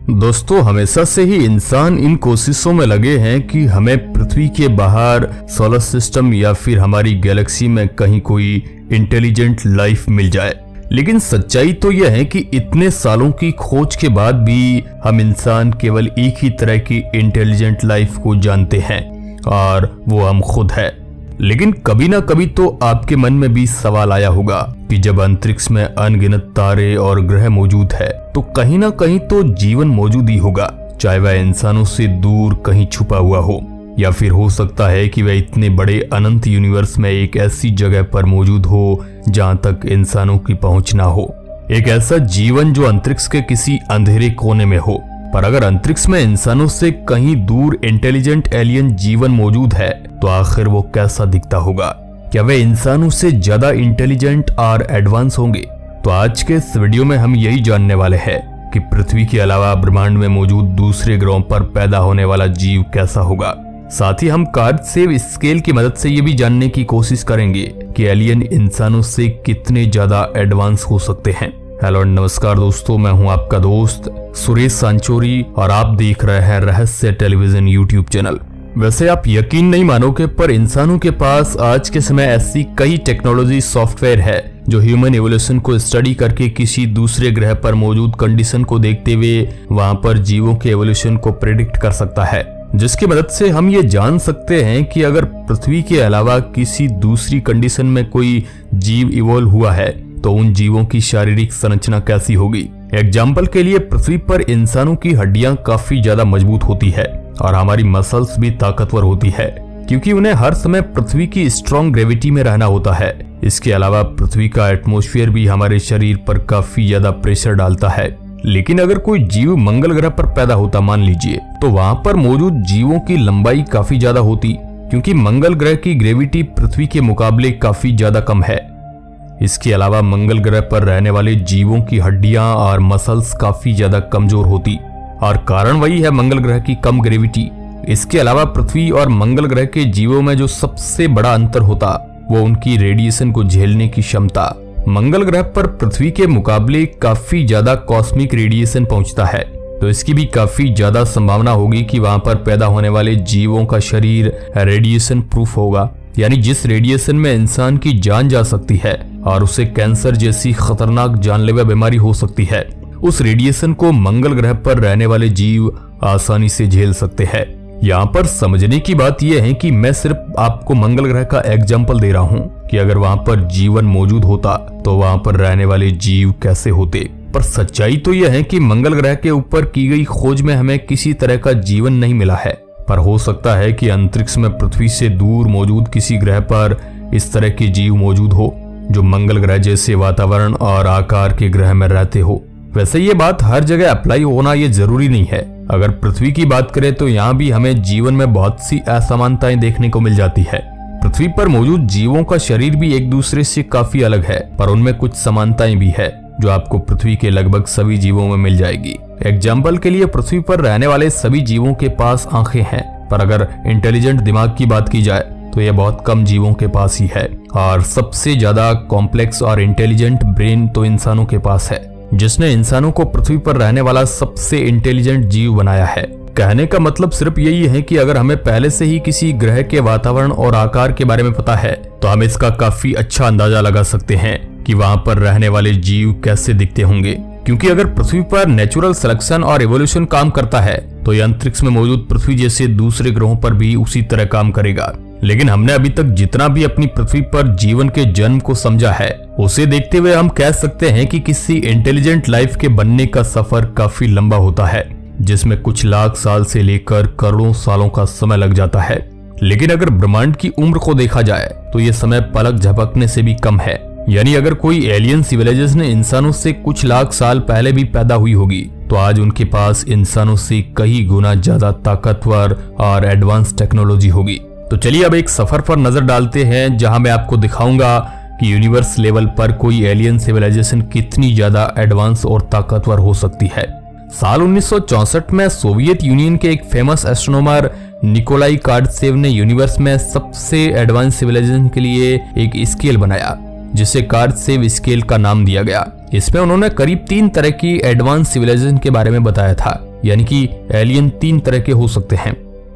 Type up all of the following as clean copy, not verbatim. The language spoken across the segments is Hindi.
दोस्तों, हमेशा से ही इंसान इन कोशिशों में लगे हैं कि हमें पृथ्वी के बाहर सोलर सिस्टम या फिर हमारी गैलेक्सी में कहीं कोई इंटेलिजेंट लाइफ मिल जाए। लेकिन सच्चाई तो यह है कि इतने सालों की खोज के बाद भी हम इंसान केवल एक ही तरह की इंटेलिजेंट लाइफ को जानते हैं और वो हम खुद है। लेकिन कभी ना कभी तो आपके मन में भी सवाल आया होगा कि जब अंतरिक्ष में अनगिनत तारे और ग्रह मौजूद है तो कहीं ना कहीं तो जीवन मौजूद ही होगा, चाहे वह इंसानों से दूर कहीं छुपा हुआ हो या फिर हो सकता है कि वह इतने बड़े अनंत यूनिवर्स में एक ऐसी जगह पर मौजूद हो जहां तक इंसानों की पहुंच ना हो। एक ऐसा जीवन जो अंतरिक्ष के किसी अंधेरे कोने में हो। पर अगर अंतरिक्ष में इंसानों से कहीं दूर इंटेलिजेंट एलियन जीवन मौजूद है तो आखिर वो कैसा दिखता होगा? क्या वे इंसानों से ज्यादा इंटेलिजेंट और एडवांस होंगे? तो आज के इस वीडियो में हम यही जानने वाले हैं कि पृथ्वी के अलावा ब्रह्मांड में मौजूद दूसरे ग्रहों पर पैदा होने वाला जीव कैसा होगा। साथ ही हम कार्ड सेव स्केल की मदद से ये भी जानने की कोशिश करेंगे कि एलियन इंसानों से कितने ज्यादा एडवांस हो सकते हैं। हेलो नमस्कार दोस्तों, मैं हूं आपका दोस्त सुरेश सांचोरी और आप देख रहे हैं रहस्य टेलीविजन यूट्यूब चैनल। वैसे आप यकीन नहीं मानोगे, पर इंसानों के पास आज के समय ऐसी कई टेक्नोलॉजी सॉफ्टवेयर है जो ह्यूमन एवोल्यूशन को स्टडी करके किसी दूसरे ग्रह पर मौजूद कंडीशन को देखते हुए वहां पर जीवों के एवोल्यूशन को प्रेडिक्ट कर सकता है, जिसकी मदद से हम ये जान सकते हैं कि अगर पृथ्वी के अलावा किसी दूसरी कंडीशन में कोई जीव इवॉल्व हुआ है तो उन जीवों की शारीरिक संरचना कैसी होगी। एग्जाम्पल के लिए पृथ्वी पर इंसानों की हड्डियां काफी ज्यादा मजबूत होती है और हमारी मसल्स भी ताकतवर होती है, क्योंकि उन्हें हर समय पृथ्वी की स्ट्रॉन्ग ग्रेविटी में रहना होता है। इसके अलावा पृथ्वी का एटमॉस्फेयर भी हमारे शरीर पर काफी ज्यादा प्रेशर डालता है। लेकिन अगर कोई जीव मंगल ग्रह पर पैदा होता मान लीजिए, तो वहां पर मौजूद जीवों की लंबाई काफी ज्यादा होती, क्योंकि मंगल ग्रह की ग्रेविटी पृथ्वी के मुकाबले काफी ज्यादा कम है। इसके अलावा मंगल ग्रह पर रहने वाले जीवों की हड्डियां और मसल्स काफी ज्यादा कमजोर होती और कारण वही है मंगल ग्रह की कम ग्रेविटी। इसके अलावा पृथ्वी और मंगल ग्रह के जीवों में जो सबसे बड़ा अंतर होता वो उनकी रेडिएशन को झेलने की क्षमता। मंगल ग्रह पर पृथ्वी के मुकाबले काफी ज्यादा कॉस्मिक रेडिएशन पहुंचता है, तो इसकी भी काफी ज्यादा संभावना होगी कि वहां पर पैदा होने वाले जीवों का शरीर रेडिएशन प्रूफ होगा, यानी जिस रेडिएशन में इंसान की जान जा सकती है और उसे कैंसर जैसी खतरनाक जानलेवा बीमारी हो सकती है, उस रेडिएशन को मंगल ग्रह पर रहने वाले जीव आसानी से झेल सकते हैं। यहाँ पर समझने की बात यह है कि मैं सिर्फ आपको मंगल ग्रह का एग्जाम्पल दे रहा हूँ कि अगर वहां पर जीवन मौजूद होता तो वहां पर रहने वाले जीव कैसे होते। पर सच्चाई तो यह है कि मंगल ग्रह के ऊपर की गई खोज में हमें किसी तरह का जीवन नहीं मिला है, पर हो सकता है कि अंतरिक्ष में पृथ्वी से दूर मौजूद किसी ग्रह पर इस तरह के जीव मौजूद हो जो मंगल ग्रह जैसे वातावरण और आकार के ग्रह में रहते हो। वैसे ये बात हर जगह अप्लाई होना ये जरूरी नहीं है। अगर पृथ्वी की बात करें तो यहाँ भी हमें जीवन में बहुत सी असमानताएं देखने को मिल जाती है। पृथ्वी पर मौजूद जीवों का शरीर भी एक दूसरे से काफी अलग है, पर उनमें कुछ समानताएं भी है जो आपको पृथ्वी के लगभग सभी जीवों में मिल जाएगी। एग्जाम्पल के लिए पृथ्वी पर रहने वाले सभी जीवों के पास आंखें हैं, पर अगर इंटेलिजेंट दिमाग की बात की जाए तो यह बहुत कम जीवों के पास ही है। और सबसे ज्यादा कॉम्प्लेक्स और इंटेलिजेंट ब्रेन तो इंसानों के पास है, जिसने इंसानों को पृथ्वी पर रहने वाला सबसे इंटेलिजेंट जीव बनाया है। कहने का मतलब सिर्फ यही है कि अगर हमें पहले से ही किसी ग्रह के वातावरण और आकार के बारे में पता है तो हम इसका काफी अच्छा अंदाजा लगा सकते हैं कि वहां पर रहने वाले जीव कैसे दिखते होंगे। क्योंकि अगर पृथ्वी पर नेचुरल सिलेक्शन और एवोल्यूशन काम करता है तो यह अंतरिक्ष में मौजूद पृथ्वी जैसे दूसरे ग्रहों पर भी उसी तरह काम करेगा। लेकिन हमने अभी तक जितना भी अपनी पृथ्वी पर जीवन के जन्म को समझा है, उसे देखते हुए हम कह सकते हैं कि किसी इंटेलिजेंट लाइफ के बनने का सफर काफी लंबा होता है, जिसमें कुछ लाख साल से लेकर करोड़ों सालों का समय लग जाता है। लेकिन अगर ब्रह्मांड की उम्र को देखा जाए तो यह समय पलक झपकने से भी कम है। यानी अगर कोई एलियन सिविलाइजेशन इंसानों से कुछ लाख साल पहले भी पैदा हुई होगी तो आज उनके पास इंसानों से कई गुना ज्यादा ताकतवर और एडवांस टेक्नोलॉजी होगी। तो चलिए अब एक सफर पर नजर डालते हैं जहां मैं आपको दिखाऊंगा कि यूनिवर्स लेवल पर कोई एलियन सिविलाइजेशन कितनी ज्यादा एडवांस और ताकतवर हो सकती है। साल 1964 में सोवियत यूनियन के एक फेमस एस्ट्रोनॉमर निकोलाई कार्डसेव ने यूनिवर्स में सबसे एडवांस सिविलाइजेशन के लिए एक स्केल बनाया, जिसे कार्डसेव स्केल का नाम दिया गया। इसमें उन्होंने करीब 3 तरह की एडवांस सिविलाइजेशन के बारे में बताया था। यानी कि एलियन 3 तरह के हो सकते हैं।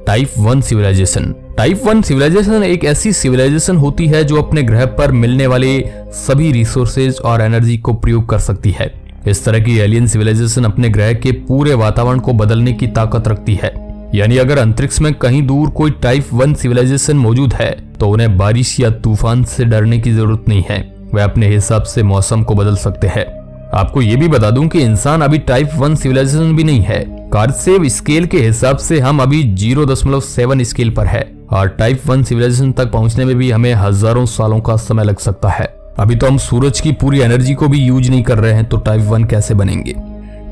Type 1 civilisation. टाइप 1 सिविलाइजेशन एक ऐसी सिविलाइजेशन होती है जो अपने ग्रह पर मिलने वाले सभी रिसोर्सेज और एनर्जी को प्रयोग कर सकती है। इस तरह की एलियन सिविलाइजेशन अपने ग्रह के पूरे वातावरण को बदलने की ताकत रखती है। यानी अगर अंतरिक्ष में कहीं दूर कोई टाइप 1 सिविलाइजेशन मौजूद है तो उन्हें बारिश या तूफान से डरने की जरूरत नहीं है, वे अपने हिसाब से मौसम को बदल सकते हैं। आपको ये भी बता दूं कि इंसान अभी टाइप 1 सिविलाइजेशन भी नहीं है। कार्सेव स्केल के हिसाब से हम अभी 0.7 स्केल पर है और टाइप 1 सिविलाइजेशन तक पहुंचने में भी हमें हजारों सालों का समय लग सकता है। अभी तो हम सूरज की पूरी एनर्जी को भी यूज नहीं कर रहे हैं, तो टाइप 1 कैसे बनेंगे।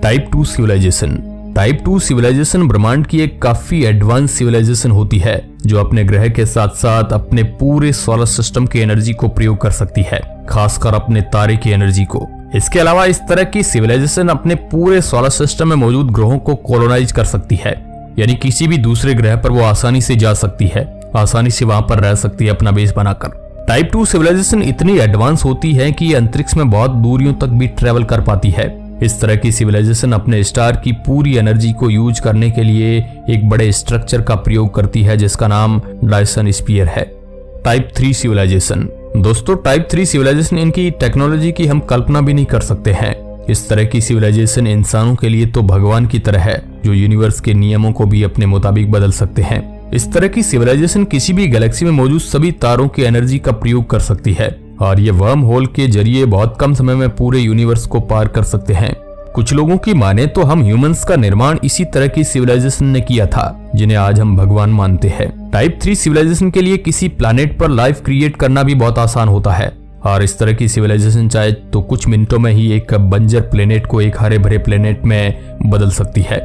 Type 2 civilisation. टाइप 2 सिविलाइजेशन ब्रह्मांड की एक काफी एडवांस सिविलाइजेशन होती है जो अपने ग्रह के साथ साथ अपने पूरे सोलर सिस्टम की एनर्जी को प्रयोग कर सकती है, खासकर अपने तारे की एनर्जी को। इसके अलावा इस तरह की सिविलाइजेशन अपने पूरे सोलर सिस्टम में मौजूद ग्रहों को कॉलोनाइज कर सकती है, यानी किसी भी दूसरे ग्रह पर वो आसानी से जा सकती है, आसानी से वहां पर रह सकती है अपना बेस बनाकर। टाइप 2 सिविलाइजेशन इतनी एडवांस होती है कि ये अंतरिक्ष में बहुत दूरियों तक भी ट्रेवल कर पाती है। इस तरह की सिविलाइजेशन अपने स्टार की पूरी एनर्जी को यूज करने के लिए एक बड़े स्ट्रक्चर का प्रयोग करती है जिसका नाम डायसन स्फीयर है। Type 3 civilization. दोस्तों, टाइप 3 सिविलाइजेशन इनकी टेक्नोलॉजी की हम कल्पना भी नहीं कर सकते हैं। इस तरह की सिविलाइजेशन इंसानों के लिए तो भगवान की तरह है जो यूनिवर्स के नियमों को भी अपने मुताबिक बदल सकते हैं। इस तरह की सिविलाइजेशन किसी भी गैलेक्सी में मौजूद सभी तारों की एनर्जी का प्रयोग कर सकती है और ये वर्म होल के जरिए बहुत कम समय में पूरे यूनिवर्स को पार कर सकते हैं। कुछ लोगों की माने तो हम ह्यूमंस का निर्माण इसी तरह की सिविलाइजेशन ने किया था जिन्हें आज हम भगवान मानते हैं। टाइप 3 सिविलाइजेशन के लिए किसी प्लैनेट पर लाइफ क्रिएट करना भी बहुत आसान होता है और इस तरह की सिविलाइजेशन चाहे तो कुछ मिनटों में ही एक बंजर प्लेनेट को एक हरे भरे प्लेनेट में बदल सकती है।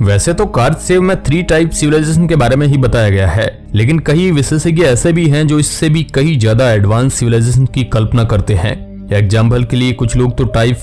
वैसे तो कार्सेव में 3 टाइप सिविलाइजेशन के बारे में ही बताया गया है, लेकिन कई विशेषज्ञ ऐसे भी हैं जो इससे भी कई ज्यादा एडवांस सिविलाइजेशन की कल्पना करते हैं। एग्जाम्पल के लिए कुछ लोग तो टाइप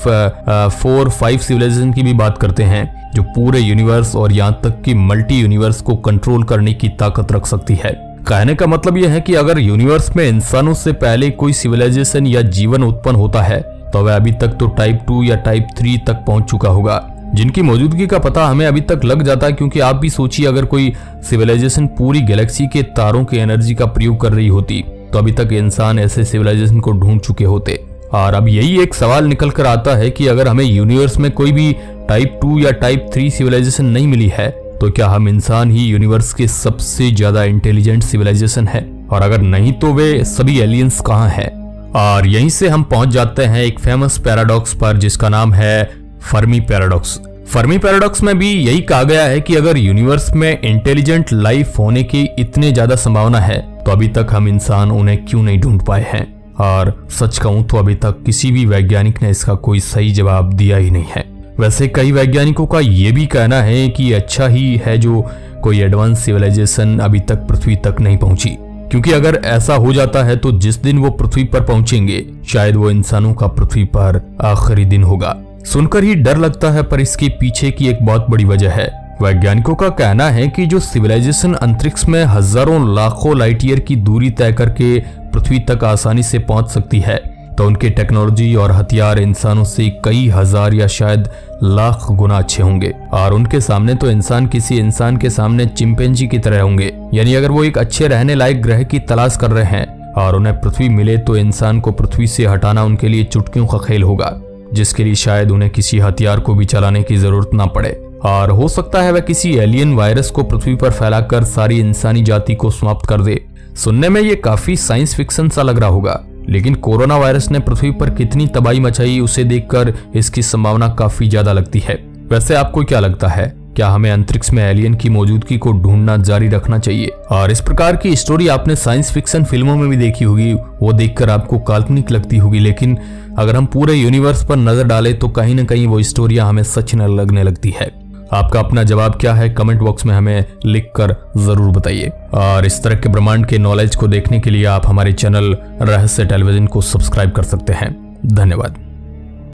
4-5 सिविलाइजेशन की भी बात करते हैं जो पूरे यूनिवर्स और यहाँ तक कि मल्टी यूनिवर्स को कंट्रोल करने की ताकत रख सकती है। कहने का मतलब यह है कि अगर यूनिवर्स में इंसानों से पहले कोई सिविलाइजेशन या जीवन उत्पन्न होता है तो वह अभी तक तो टाइप 2 या टाइप 3 तक पहुंच चुका होगा, जिनकी मौजूदगी का पता हमें अभी तक लग जाता है। क्योंकि आप भी सोचिए, अगर कोई सिविलाइजेशन पूरी गैलेक्सी के तारों की एनर्जी का प्रयोग कर रही होती तो अभी तक इंसान ऐसे सिविलाइजेशन को ढूंढ चुके होते। और अब यही एक सवाल निकल कर आता है कि अगर हमें यूनिवर्स में कोई भी टाइप 2 या टाइप 3 सिविलाइजेशन नहीं मिली है तो क्या हम इंसान ही यूनिवर्स के सबसे ज्यादा इंटेलिजेंट सिविलाइजेशन है? और अगर नहीं तो वे सभी एलियंस कहाँ हैं? और यहीं से हम पहुंच जाते हैं एक फेमस पैराडॉक्स पर जिसका नाम है फर्मी पैराडॉक्स। फर्मी पैराडॉक्स में भी यही कहा गया है कि अगर यूनिवर्स में इंटेलिजेंट लाइफ होने की इतने ज्यादा संभावना है तो अभी तक हम इंसान उन्हें क्यों नहीं ढूंढ पाए हैं। और सच कहूं तो अभी तक किसी भी वैज्ञानिक ने इसका कोई सही जवाब दिया ही नहीं है। वैसे कई वैज्ञानिकों का ये भी कहना है कि अच्छा ही है जो कोई एडवांस सिविलाइजेशन अभी तक पृथ्वी तक नहीं पहुंची, क्योंकि अगर ऐसा हो जाता है तो जिस दिन वो पृथ्वी पर पहुंचेंगे शायद वो इंसानों का पृथ्वी पर आखिरी दिन होगा। सुनकर ही डर लगता है, पर इसके पीछे की एक बहुत बड़ी वजह है। वैज्ञानिकों का कहना है कि जो सिविलाइजेशन अंतरिक्ष में हजारों लाखों लाइट ईयर की दूरी तय करके पृथ्वी तक आसानी से पहुंच सकती है तो उनके टेक्नोलॉजी और हथियार इंसानों से कई हजार या शायद लाख गुना अच्छे होंगे और उनके सामने तो इंसान किसी इंसान के सामने चिंपैंजी की तरह होंगे। यानी अगर वो एक अच्छे रहने लायक ग्रह की तलाश कर रहे हैं और उन्हें पृथ्वी मिले तो इंसान को पृथ्वी से हटाना उनके लिए चुटकियों का खेल होगा, जिसके लिए शायद उन्हें किसी हथियार को भी चलाने की जरूरत ना पड़े। और हो सकता है वह किसी एलियन वायरस को पृथ्वी पर फैलाकर सारी इंसानी जाति को समाप्त कर दे। सुनने में ये काफी साइंस फिक्शन सा लग रहा होगा, लेकिन कोरोना वायरस ने पृथ्वी पर कितनी तबाही मचाई उसे देखकर इसकी संभावना काफी ज्यादा लगती है। वैसे आपको क्या लगता है, क्या हमें अंतरिक्ष में एलियन की मौजूदगी को ढूंढना जारी रखना चाहिए? और इस प्रकार की स्टोरी आपने साइंस फिक्शन फिल्मों में भी देखी होगी, वो देखकर आपको काल्पनिक लगती होगी, लेकिन अगर हम पूरे यूनिवर्स पर नजर डालें तो कहीं न कहीं वो स्टोरियां हमें सच न लगने लगती है। आपका अपना जवाब क्या है कमेंट बॉक्स में हमें लिखकर जरूर बताइए। और इस तरह के ब्रह्मांड के नॉलेज को देखने के लिए आप हमारे चैनल रहस्य टेलीविजन को सब्सक्राइब कर सकते हैं। धन्यवाद।